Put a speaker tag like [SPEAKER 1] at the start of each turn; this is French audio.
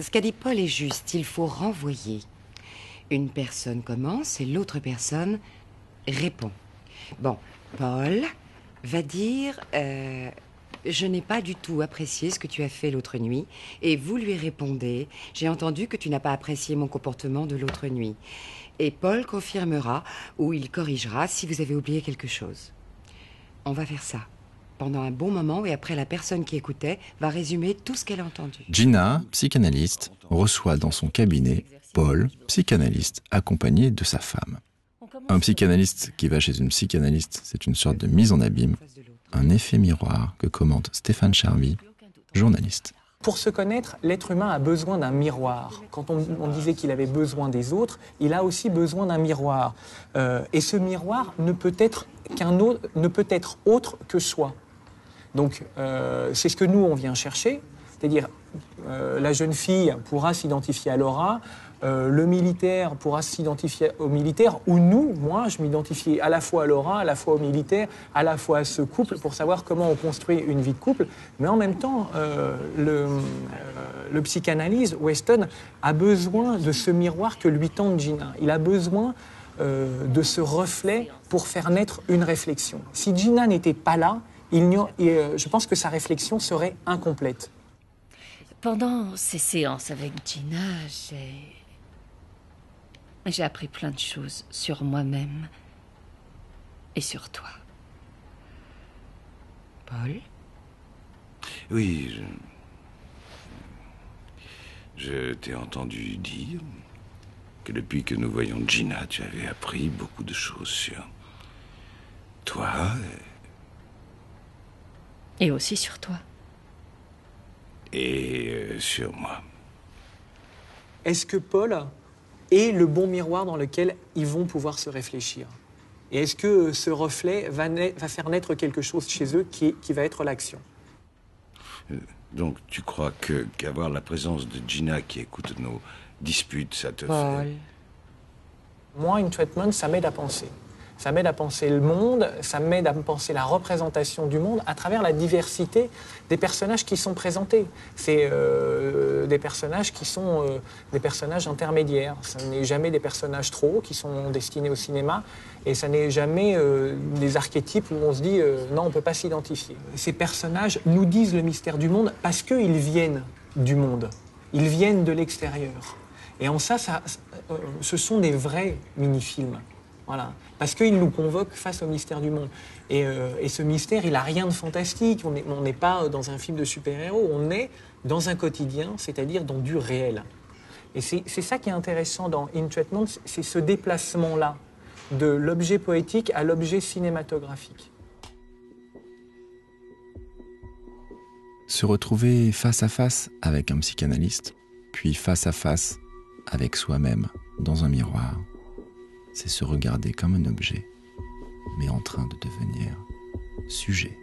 [SPEAKER 1] Ce qu'a dit Paul est juste, il faut renvoyer. Une personne commence et l'autre personne répond. Bon, Paul va dire je n'ai pas du tout apprécié ce que tu as fait l'autre nuit. Et vous lui répondez j'ai entendu que tu n'as pas apprécié mon comportement de l'autre nuit. Et Paul confirmera ou il corrigera si vous avez oublié quelque chose. On va faire ça pendant un bon moment et après la personne qui écoutait va résumer tout ce qu'elle a entendu.
[SPEAKER 2] Gina, psychanalyste, reçoit dans son cabinet Paul, psychanalyste, accompagné de sa femme. Un psychanalyste qui va chez une psychanalyste, c'est une sorte de mise en abîme, un effet miroir que commente Stéphane Charby, journaliste.
[SPEAKER 3] Pour se connaître, l'être humain a besoin d'un miroir. Quand on disait qu'il avait besoin des autres, il a aussi besoin d'un miroir. Et ce miroir ne peut être autre que soi. Donc, c'est ce que nous, on vient chercher. C'est-à-dire, la jeune fille pourra s'identifier à Laura, le militaire pourra s'identifier au militaire, ou nous, moi, je m'identifie à la fois à Laura, à la fois au militaire, à la fois à ce couple, pour savoir comment on construit une vie de couple. Mais en même temps, le psychanalyste, Weston, a besoin de ce miroir que lui tend Gina. Il a besoin de ce reflet pour faire naître une réflexion. Si Gina n'était pas là, je pense que sa réflexion serait incomplète.
[SPEAKER 4] Pendant ces séances avec Gina, j'ai appris plein de choses sur moi-même et sur toi.
[SPEAKER 1] Paul ?
[SPEAKER 5] Oui, je t'ai entendu dire que depuis que nous voyons Gina, tu avais appris beaucoup de choses sur toi.
[SPEAKER 4] Et aussi sur toi.
[SPEAKER 5] Et sur moi.
[SPEAKER 3] Est-ce que Paul est le bon miroir dans lequel ils vont pouvoir se réfléchir? Et est-ce que ce reflet va faire naître quelque chose chez eux qui va être l'action?
[SPEAKER 5] Donc tu crois qu'avoir la présence de Gina qui écoute nos disputes, ça te
[SPEAKER 1] Paul.
[SPEAKER 5] fait...
[SPEAKER 3] Moi, In Treatment, ça m'aide à penser. Ça m'aide à penser le monde, ça m'aide à penser la représentation du monde à travers la diversité des personnages qui sont présentés. C'est des personnages qui sont des personnages intermédiaires. Ça n'est jamais des personnages trop hauts qui sont destinés au cinéma et ça n'est jamais des archétypes où on se dit non, on ne peut pas s'identifier. Ces personnages nous disent le mystère du monde parce qu'ils viennent du monde. Ils viennent de l'extérieur. Et en ça, ce sont des vrais mini-films. Voilà. Parce qu'il nous convoque face au mystère du monde. Et ce mystère, il n'a rien de fantastique. On n'est pas dans un film de super-héros. On est dans un quotidien, c'est-à-dire dans du réel. Et c'est ça qui est intéressant dans In Treatment, c'est ce déplacement-là, de l'objet poétique à l'objet cinématographique.
[SPEAKER 2] Se retrouver face à face avec un psychanalyste, puis face à face avec soi-même dans un miroir, c'est se regarder comme un objet, mais en train de devenir sujet.